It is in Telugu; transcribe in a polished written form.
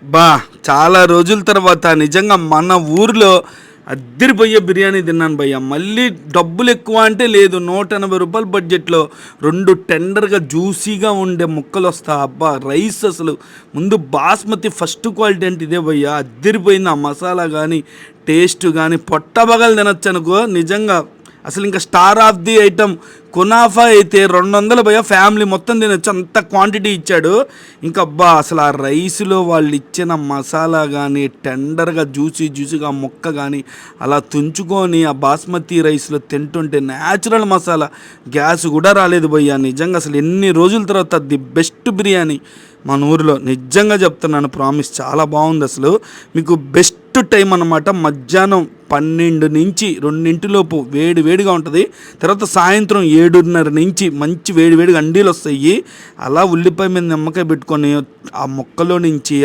బా చాలా రోజుల తర్వాత నిజంగా మన ఊరిలో అద్దరిపోయే బిర్యానీ తిన్నాను భయ్య. మళ్ళీ డబ్బులు ఎక్కువ అంటే లేదు, రూ. 180 బడ్జెట్లో 2 టెండర్గా జ్యూసీగా ఉండే ముక్కలు వస్తా. అబ్బా రైస్ అసలు ముందు బాస్మతి ఫస్ట్ క్వాలిటీ అంటే ఇదే భయ్య. అద్దరిపోయింది ఆ మసాలా కానీ టేస్ట్ కానీ, పొట్టబగలు తినొచ్చు అనుకో నిజంగా. అసలు ఇంకా star of the item kunafa అయితే 200 భయ్య, ఫ్యామిలీ మొత్తం తినొచ్చు, అంత క్వాంటిటీ ఇచ్చాడు. ఇంకా అబ్బా అసలు ఆ రైస్లో వాళ్ళు ఇచ్చిన మసాలా కానీ టెండర్గా జ్యూసీగా ముక్క కానీ అలా తుంచుకొని ఆ బాస్మతి రైస్లో తింటుంటే న్యాచురల్ మసాలా, గ్యాస్ కూడా రాలేదు భయ్య. నిజంగా అసలు ఎన్ని రోజుల తర్వాత ది బెస్ట్ బిర్యానీ మన ఊరిలో. నిజంగా చెప్తున్నాను, ప్రామిస్ చాలా బాగుంది. అసలు మీకు బెస్ట్ టైం అన్నమాట. మధ్యాహ్నం 12 నుంచి 2 లోపు వేడి వేడిగా ఉంటుంది. తర్వాత సాయంత్రం 7:30 నుంచి మంచి వేడి వేడిగా అండీలు వస్తాయి. అలా ఉల్లిపాయ మీద నిమ్మకాయ పెట్టుకొని ఆ మొక్కలో నుంచి